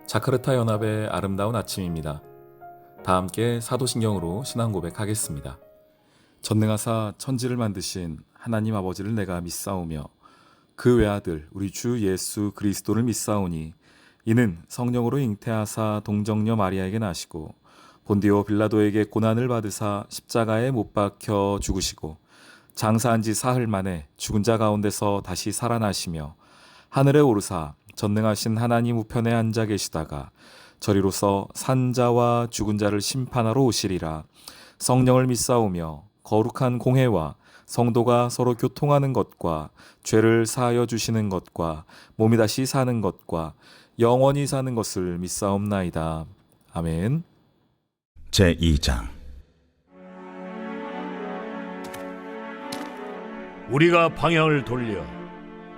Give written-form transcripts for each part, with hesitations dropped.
자카르타 연합의 아름다운 아침입니다. 다 함께 사도신경으로 신앙 고백하겠습니다. 전능하사 천지를 만드신 하나님 아버지를 내가 믿사오며 그 외아들 우리 주 예수 그리스도를 믿사오니 이는 성령으로 잉태하사 동정녀 마리아에게 나시고 본디오 빌라도에게 고난을 받으사 십자가에 못 박혀 죽으시고 장사한 지 사흘 만에 죽은 자 가운데서 다시 살아나시며 하늘에 오르사 전능하신 하나님 우편에 앉아 계시다가 저리로서 산자와 죽은 자를 심판하러 오시리라. 성령을 믿사오며 거룩한 공회와 성도가 서로 교통하는 것과 죄를 사하여 주시는 것과 몸이 다시 사는 것과 영원히 사는 것을 믿사옵나이다. 아멘. 제2장. 우리가 방향을 돌려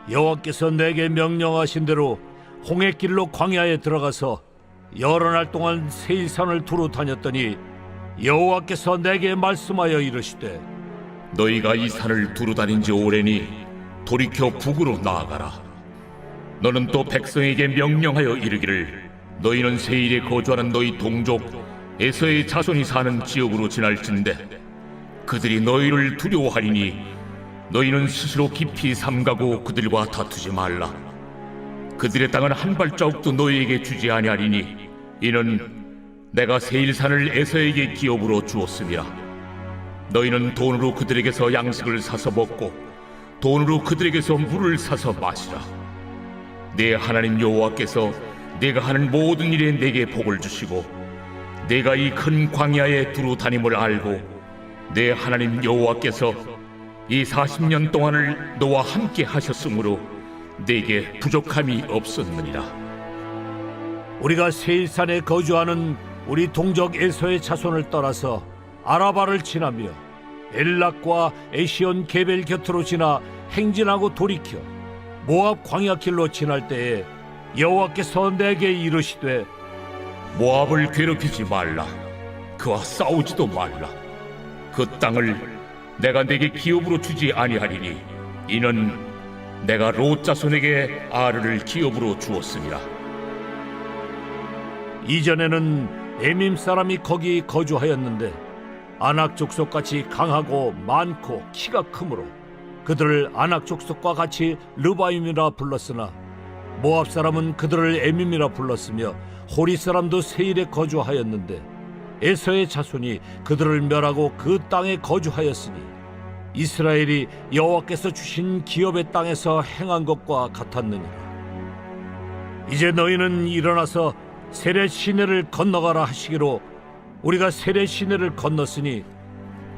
여호와께서 내게 명령하신 대로 홍해길로 광야에 들어가서 여러 날 동안 세일산을 두루 다녔더니 여호와께서 내게 말씀하여 이르시되 너희가 이 산을 두루 다닌 지 오래니 돌이켜 북으로 나아가라. 너는 또 백성에게 명령하여 이르기를 너희는 세일에 거주하는 너희 동족 에서의 자손이 사는 지역으로 지날진대 그들이 너희를 두려워하리니 너희는 스스로 깊이 삼가고 그들과 다투지 말라. 그들의 땅은 한 발자국도 너희에게 주지 아니하리니 이는 내가 세일산을 에서에게 기업으로 주었음이라. 너희는 돈으로 그들에게서 양식을 사서 먹고 돈으로 그들에게서 물을 사서 마시라. 내 하나님 여호와께서 내가 하는 모든 일에 내게 복을 주시고 내가 이 큰 광야에 두루 다님을 알고 내 하나님 여호와께서 이 40년 동안을 너와 함께 하셨으므로 내게 부족함이 없었느니라. 우리가 세일산에 거주하는 우리 동족 에서의 자손을 떠나서 아라바를 지나며 엘락과 에시온 게벨 곁으로 지나 행진하고 돌이켜 모압 광야길로 지날 때에 여호와께서 내게 이르시되 모압을 괴롭히지 말라. 그와 싸우지도 말라. 그 땅을 내가 내게 기업으로 주지 아니하리니 이는 내가 롯 자손에게 아르를 기업으로 주었음이라. 이전에는 에밈 사람이 거기 거주하였는데 아낙 족속같이 강하고 많고 키가 크므로 그들을 아낙 족속과 같이 르바임이라 불렀으나 모압 사람은 그들을 에밈이라 불렀으며 호리 사람도 세일에 거주하였는데 에서의 자손이 그들을 멸하고 그 땅에 거주하였으니 이스라엘이 여호와께서 주신 기업의 땅에서 행한 것과 같았느니라. 이제 너희는 일어나서 세렛 시내를 건너가라 하시기로 우리가 세렛 시내를 건넜으니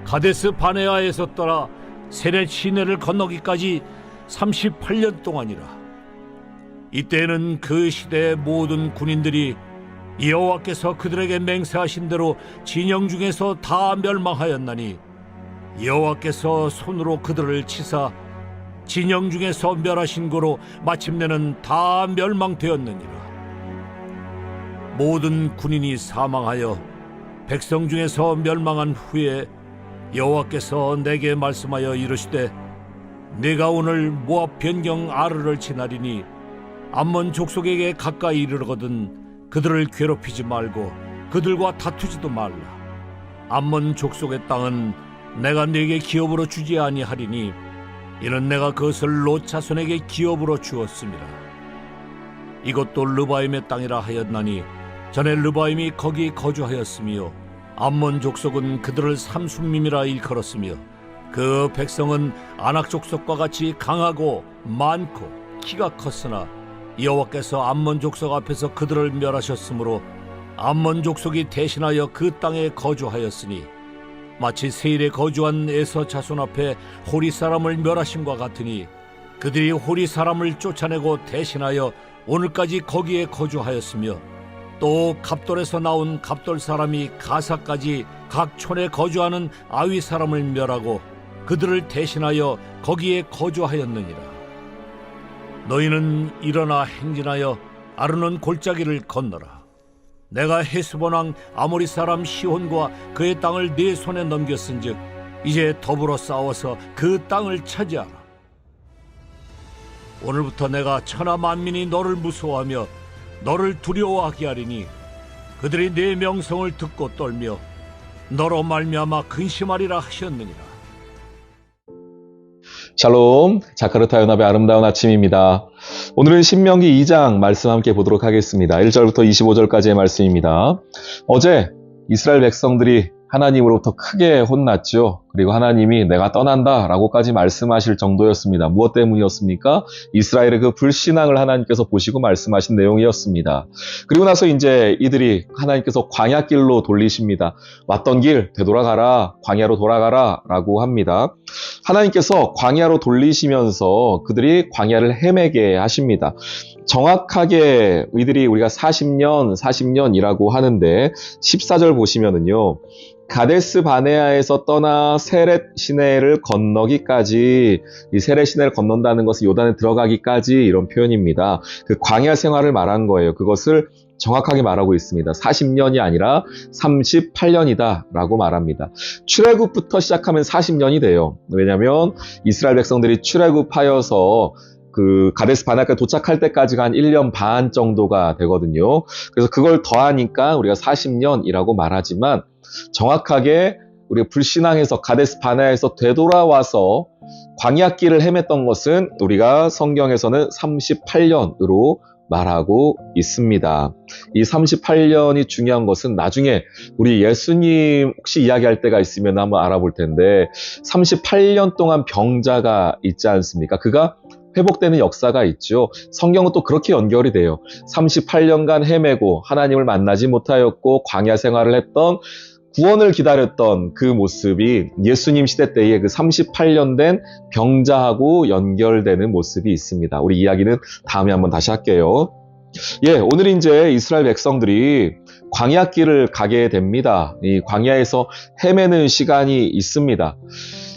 가데스 바네아에서 떠나 세렛 시내를 건너기까지 38년 동안이라. 이때에는 그 시대의 모든 군인들이 여호와께서 그들에게 맹세하신 대로 진영 중에서 다 멸망하였나니 여호와께서 손으로 그들을 치사 진영 중에서 멸하신 고로 마침내는 다 멸망되었느니라. 모든 군인이 사망하여 백성 중에서 멸망한 후에 여호와께서 내게 말씀하여 이르시되 내가 오늘 모압 변경 아르를 지나리니 암몬 족속에게 가까이 이르거든 그들을 괴롭히지 말고 그들과 다투지도 말라. 암몬 족속의 땅은 내가 네게 기업으로 주지 아니하리니 이는 내가 그것을 롯 자손에게 기업으로 주었음이라. 이것도 르바임의 땅이라 하였나니 전에 르바임이 거기 거주하였으며 암몬 족속은 그들을 삼순밈이라 일컬었으며 그 백성은 아낙 족속과 같이 강하고 많고 키가 컸으나 여호와께서 암몬 족속 앞에서 그들을 멸하셨으므로 암몬 족속이 대신하여 그 땅에 거주하였으니 마치 세일에 거주한 에서 자손 앞에 호리 사람을 멸하심과 같으니 그들이 호리 사람을 쫓아내고 대신하여 오늘까지 거기에 거주하였으며 또 갑돌에서 나온 갑돌 사람이 가사까지 각 촌에 거주하는 아위 사람을 멸하고 그들을 대신하여 거기에 거주하였느니라. 너희는 일어나 행진하여 아르논 골짜기를 건너라. 내가 헤스본 왕 아모리 사람 시혼과 그의 땅을 네 손에 넘겼은즉 이제 더불어 싸워서 그 땅을 차지하라. 오늘부터 내가 천하 만민이 너를 무서워하며 너를 두려워하게 하리니 그들이 네 명성을 듣고 떨며 너로 말미암아 근심하리라 하셨느니라. 샬롬, 자카르타 연합의 아름다운 아침입니다. 오늘은 신명기 2장 말씀 함께 보도록 하겠습니다. 1절부터 25절까지의 말씀입니다. 어제 이스라엘 백성들이 하나님으로부터 크게 혼났죠. 그리고 하나님이 내가 떠난다 라고까지 말씀하실 정도였습니다. 무엇 때문이었습니까? 이스라엘의 그 불신앙을 하나님께서 보시고 말씀하신 내용이었습니다. 그리고 나서 이제 이들이 하나님께서 광야길로 돌리십니다. 왔던 길 되돌아가라, 광야로 돌아가라 라고 합니다. 하나님께서 광야로 돌리시면서 그들이 광야를 헤매게 하십니다. 정확하게 이들이 우리가 40년이라고 하는데 14절 보시면은요. 가데스 바네아에서 떠나 세렛 시내를 건너기까지, 이 세렛 시내를 건넌다는 것은 요단에 들어가기까지 이런 표현입니다. 그 광야 생활을 말한 거예요. 그것을 정확하게 말하고 있습니다. 40년이 아니라 38년이다 라고 말합니다. 출애굽부터 시작하면 40년이 돼요. 왜냐하면 이스라엘 백성들이 출애굽하여서 그 가데스 바네아까지 도착할 때까지가 한 1년 반 정도가 되거든요. 그래서 그걸 더하니까 우리가 40년이라고 말하지만 정확하게 우리가 불신앙에서 가데스 바네아에서 되돌아와서 광야길을 헤맸던 것은 우리가 성경에서는 38년으로 말하고 있습니다. 이 38년이 중요한 것은 나중에 우리 예수님 혹시 이야기할 때가 있으면 한번 알아볼 텐데 38년 동안 병자가 있지 않습니까? 그가 회복되는 역사가 있죠. 성경은 또 그렇게 연결이 돼요. 38년간 헤매고 하나님을 만나지 못하였고 광야 생활을 했던 구원을 기다렸던 그 모습이 예수님 시대 때의 그 38년 된 병자하고 연결되는 모습이 있습니다. 우리 이야기는 다음에 한번 다시 할게요. 오늘 이제 이스라엘 백성들이 광야길을 가게 됩니다. 이 광야에서 헤매는 시간이 있습니다.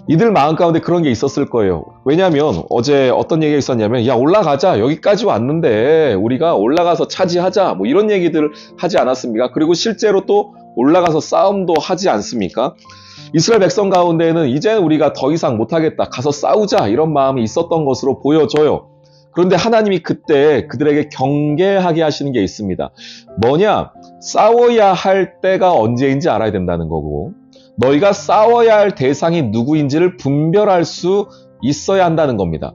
이들 마음 가운데 그런 게 있었을 거예요. 왜냐하면 어제 어떤 얘기가 있었냐면 야 올라가자 여기까지 왔는데 우리가 올라가서 차지하자 뭐 이런 얘기들을 하지 않았습니까? 그리고 실제로 또 올라가서 싸움도 하지 않습니까? 이스라엘 백성 가운데는 이제는 우리가 더 이상 못하겠다 가서 싸우자 이런 마음이 있었던 것으로 보여져요. 그런데 하나님이 그때 그들에게 경계하게 하시는 게 있습니다. 뭐냐? 싸워야 할 때가 언제인지 알아야 된다는 거고 너희가 싸워야 할 대상이 누구인지를 분별할 수 있어야 한다는 겁니다.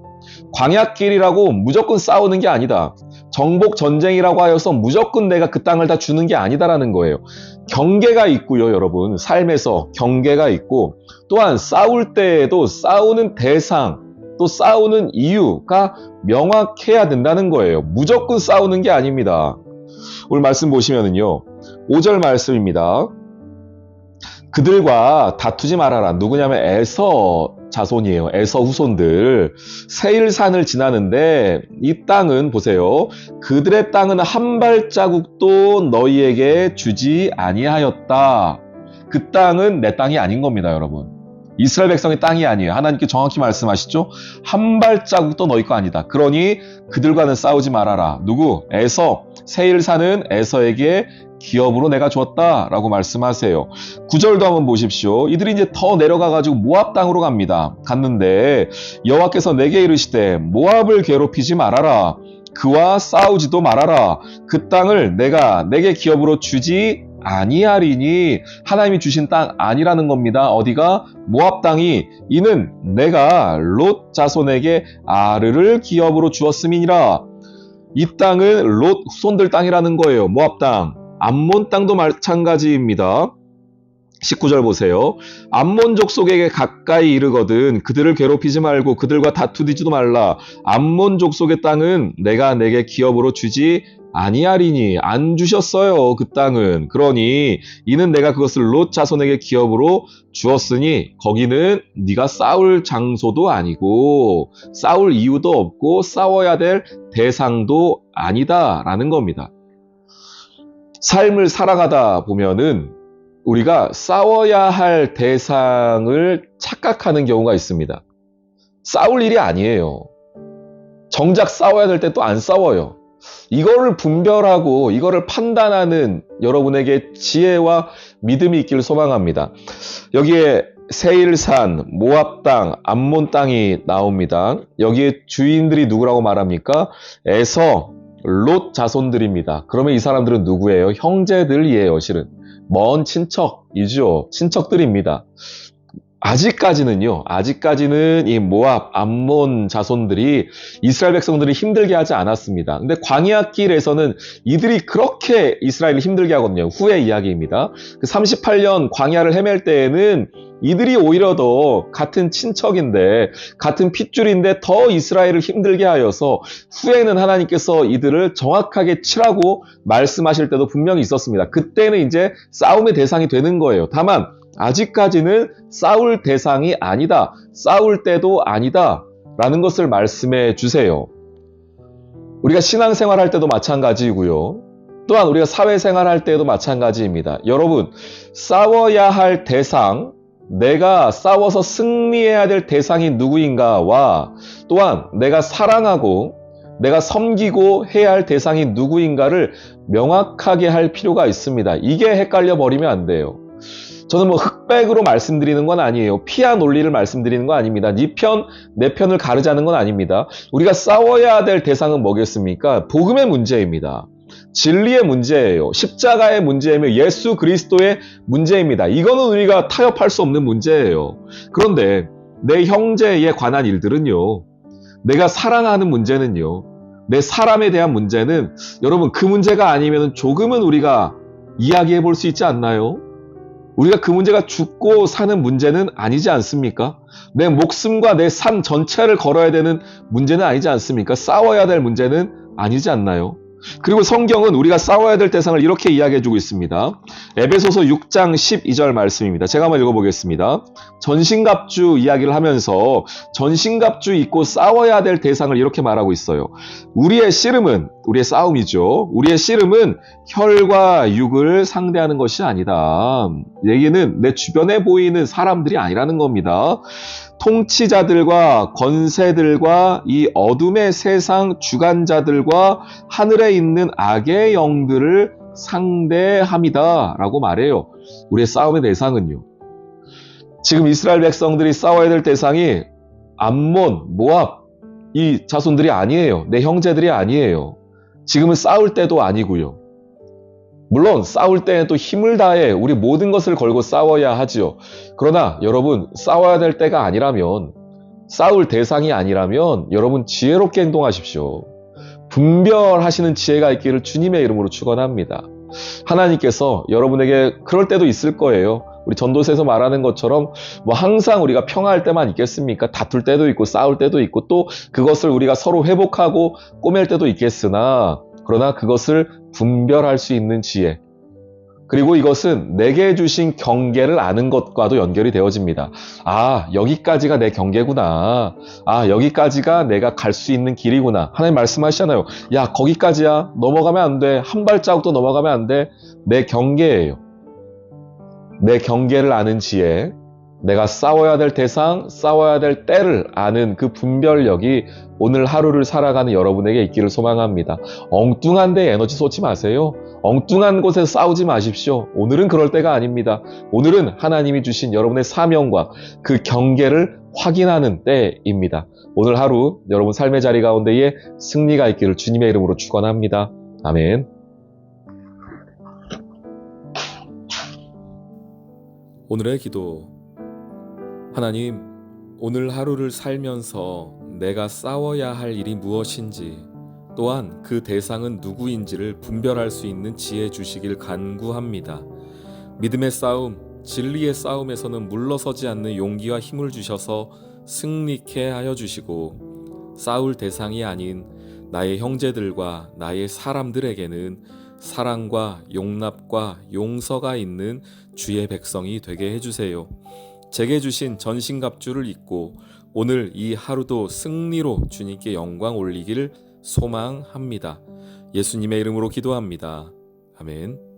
광야길이라고 무조건 싸우는 게 아니다. 정복 전쟁이라고 하여서 무조건 내가 그 땅을 다 주는 게 아니다라는 거예요. 경계가 있고요, 여러분. 삶에서 경계가 있고 또한 싸울 때에도 싸우는 대상 또 싸우는 이유가 명확해야 된다는 거예요. 무조건 싸우는 게 아닙니다. 오늘 말씀 보시면은요. 5절 말씀입니다. 그들과 다투지 말아라. 누구냐면 에서 자손이에요. 에서 후손들. 세일산을 지나는데 이 땅은 보세요. 그들의 땅은 한 발자국도 너희에게 주지 아니하였다. 그 땅은 내 땅이 아닌 겁니다, 여러분. 이스라엘 백성의 땅이 아니에요. 하나님께 정확히 말씀하시죠. 한 발자국도 너희 거 아니다. 그러니 그들과는 싸우지 말아라. 누구? 에서. 세일산은 에서에게 기업으로 내가 줬다라고 말씀하세요. 9절도 한번 보십시오. 이들이 이제 더 내려가가지고 모압 땅으로 갑니다. 갔는데 여호와께서 내게 이르시되 모압을 괴롭히지 말아라. 그와 싸우지도 말아라. 그 땅을 내가 내게 기업으로 주지 아니하리니 하나님이 주신 땅 아니라는 겁니다. 어디가? 모압 땅이 이는 내가 롯 자손에게 아르를 기업으로 주었음이니라. 이 땅은 롯 후손들 땅이라는 거예요. 모압 땅. 암몬 땅도 마찬가지입니다. 19절 보세요. 암몬 족속에게 가까이 이르거든 그들을 괴롭히지 말고 그들과 다투지도 말라. 암몬 족속의 땅은 내가 내게 기업으로 주지 아니하리니 안 주셨어요. 그 땅은. 그러니 이는 내가 그것을 롯 자손에게 기업으로 주었으니 거기는 네가 싸울 장소도 아니고 싸울 이유도 없고 싸워야 될 대상도 아니다라는 겁니다. 삶을 살아가다 보면은 우리가 싸워야 할 대상을 착각하는 경우가 있습니다. 싸울 일이 아니에요. 정작 싸워야 될 때 또 안 싸워요. 이거를 분별하고 이거를 판단하는 여러분에게 지혜와 믿음이 있기를 소망합니다. 여기에 세일산, 모압 땅, 암몬 땅이 나옵니다. 여기에 주인들이 누구라고 말합니까? 에서, 롯 자손들입니다. 그러면 이 사람들은 누구예요? 형제들이에요, 실은. 먼 친척이죠. 친척들입니다. 아직까지는 이 모압, 암몬 자손들이 이스라엘 백성들을 힘들게 하지 않았습니다. 근데 광야길에서는 이들이 그렇게 이스라엘을 힘들게 하거든요. 후의 이야기입니다. 그 38년 광야를 헤맬 때에는 이들이 오히려 더 같은 친척인데, 같은 핏줄인데 더 이스라엘을 힘들게 하여서 후에는 하나님께서 이들을 정확하게 치라고 말씀하실 때도 분명히 있었습니다. 그때는 이제 싸움의 대상이 되는 거예요. 다만 아직까지는 싸울 대상이 아니다. 싸울 때도 아니다. 라는 것을 말씀해 주세요. 우리가 신앙생활 할 때도 마찬가지이고요. 또한 우리가 사회생활 할 때도 마찬가지입니다. 여러분, 싸워야 할 대상, 내가 싸워서 승리해야 될 대상이 누구인가와 또한 내가 사랑하고 내가 섬기고 해야 할 대상이 누구인가를 명확하게 할 필요가 있습니다. 이게 헷갈려 버리면 안 돼요. 저는 흑백으로 말씀드리는 건 아니에요. 피하 논리를 말씀드리는 건 아닙니다. 네 편, 내 편을 가르자는 건 아닙니다. 우리가 싸워야 될 대상은 뭐겠습니까? 복음의 문제입니다. 진리의 문제예요. 십자가의 문제이며 예수 그리스도의 문제입니다. 이거는 우리가 타협할 수 없는 문제예요. 그런데 내 형제에 관한 일들은요, 내가 사랑하는 문제는요, 내 사람에 대한 문제는 여러분 그 문제가 아니면 조금은 우리가 이야기해 볼 수 있지 않나요? 우리가 그 문제가 죽고 사는 문제는 아니지 않습니까? 내 목숨과 내 삶 전체를 걸어야 되는 문제는 아니지 않습니까? 싸워야 될 문제는 아니지 않나요? 그리고 성경은 우리가 싸워야 될 대상을 이렇게 이야기해주고 있습니다. 에베소서 6장 12절 말씀입니다. 제가 한번 읽어보겠습니다. 전신갑주 이야기를 하면서 전신갑주 입고 싸워야 될 대상을 이렇게 말하고 있어요. 우리의 씨름은, 우리의 싸움이죠. 우리의 씨름은 혈과 육을 상대하는 것이 아니다. 얘기는 내 주변에 보이는 사람들이 아니라는 겁니다. 통치자들과 권세들과 이 어둠의 세상 주관자들과 하늘에 있는 악의 영들을 상대함이다 라고 말해요. 우리의 싸움의 대상은요. 지금 이스라엘 백성들이 싸워야 될 대상이 암몬, 모압 이 자손들이 아니에요. 내 형제들이 아니에요. 지금은 싸울 때도 아니고요. 물론 싸울 때는 또 힘을 다해 우리 모든 것을 걸고 싸워야 하지요. 그러나 여러분 싸워야 될 때가 아니라면, 싸울 대상이 아니라면 여러분 지혜롭게 행동하십시오. 분별하시는 지혜가 있기를 주님의 이름으로 축원합니다. 하나님께서 여러분에게 그럴 때도 있을 거예요. 우리 전도서에서 말하는 것처럼 항상 우리가 평화할 때만 있겠습니까? 다툴 때도 있고 싸울 때도 있고 또 그것을 우리가 서로 회복하고 꼬맬 때도 있겠으나, 그러나 그것을 분별할 수 있는 지혜, 그리고 이것은 내게 주신 경계를 아는 것과도 연결이 되어집니다. 아, 여기까지가 내 경계구나. 아, 여기까지가 내가 갈 수 있는 길이구나. 하나님 말씀하시잖아요. 야, 거기까지야. 넘어가면 안 돼. 한 발자국도 넘어가면 안 돼. 내 경계예요. 내 경계를 아는 지혜, 내가 싸워야 될 대상, 싸워야 될 때를 아는 그 분별력이 오늘 하루를 살아가는 여러분에게 있기를 소망합니다. 엉뚱한 데 에너지 쏟지 마세요. 엉뚱한 곳에서 싸우지 마십시오. 오늘은 그럴 때가 아닙니다. 오늘은 하나님이 주신 여러분의 사명과 그 경계를 확인하는 때입니다. 오늘 하루 여러분 삶의 자리 가운데에 승리가 있기를 주님의 이름으로 축원합니다. 아멘. 오늘의 기도. 하나님, 오늘 하루를 살면서 내가 싸워야 할 일이 무엇인지, 또한 그 대상은 누구인지를 분별할 수 있는 지혜 주시길 간구합니다. 믿음의 싸움, 진리의 싸움에서는 물러서지 않는 용기와 힘을 주셔서 승리케 하여 주시고, 싸울 대상이 아닌 나의 형제들과 나의 사람들에게는 사랑과 용납과 용서가 있는 주의 백성이 되게 해주세요. 제게 주신 전신갑주를 입고 오늘 이 하루도 승리로 주님께 영광 올리기를 소망합니다. 예수님의 이름으로 기도합니다. 아멘.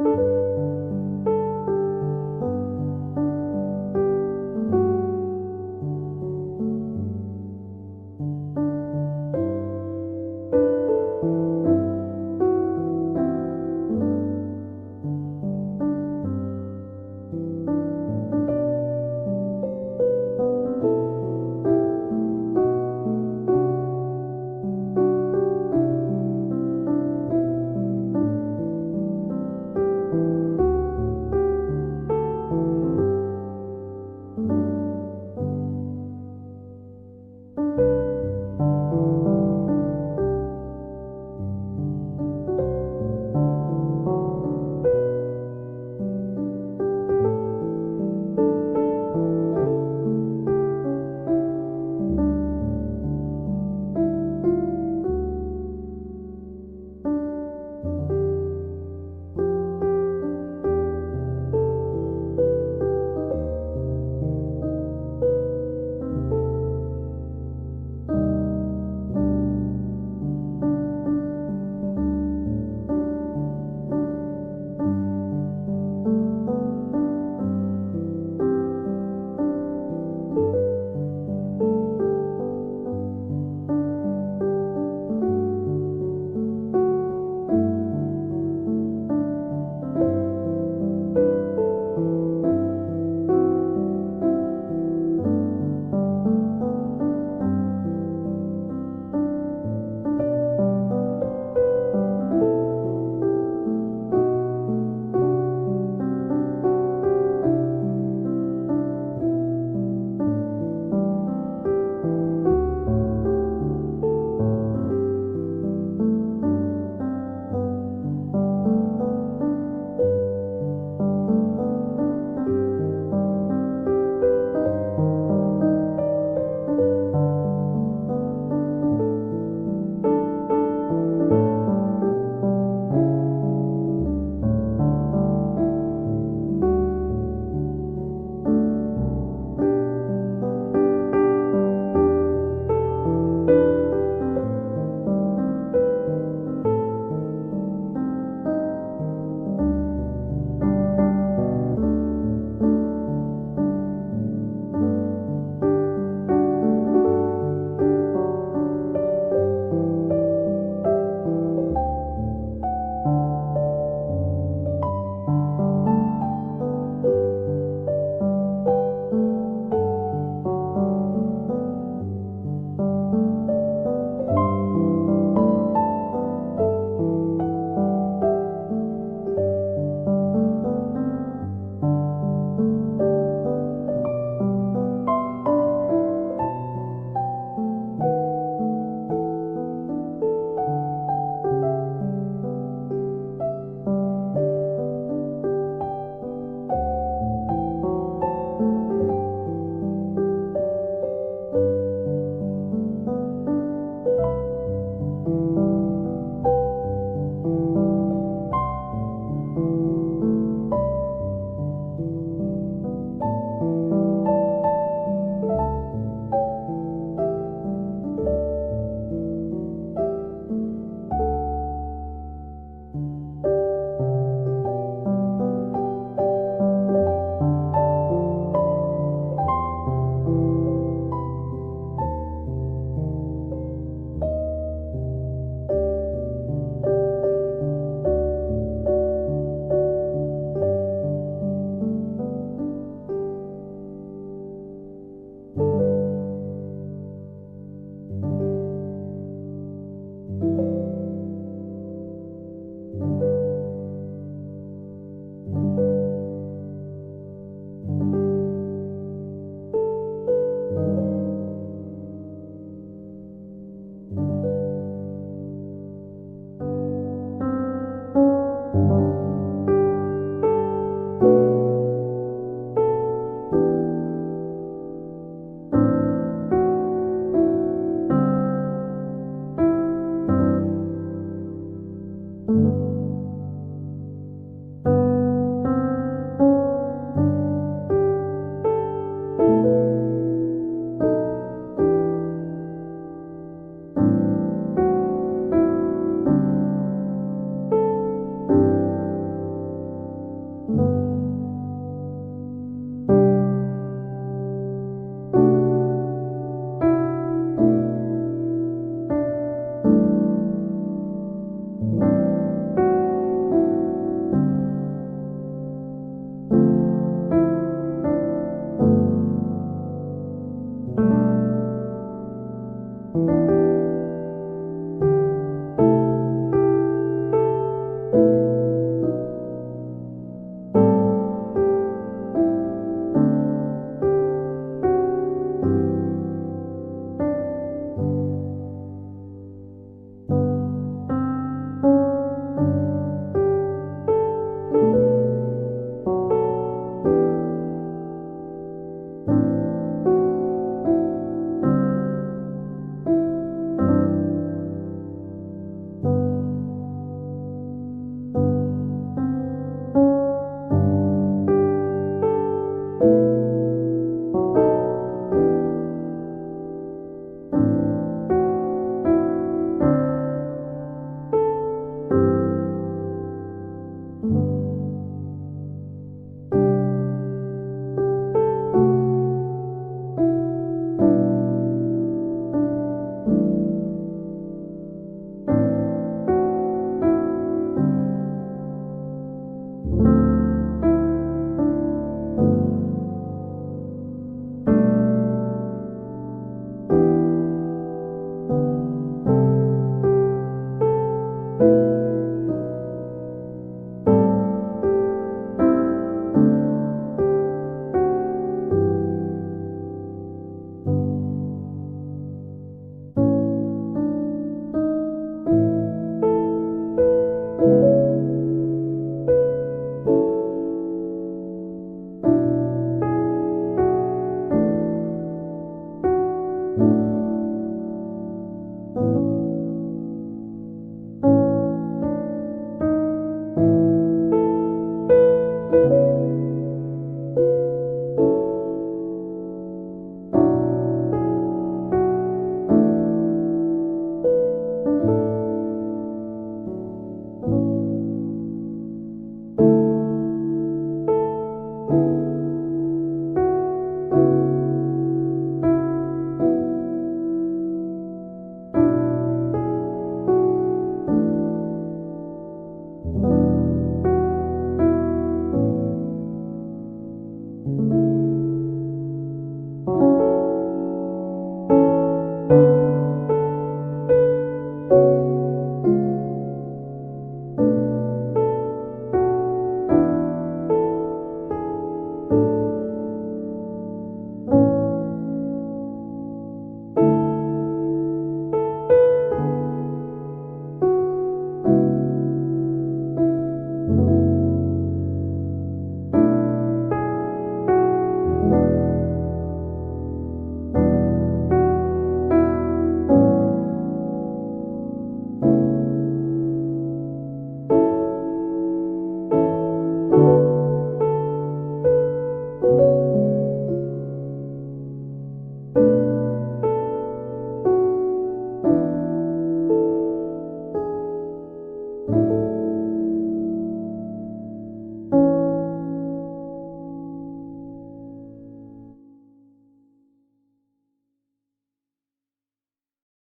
있습니다.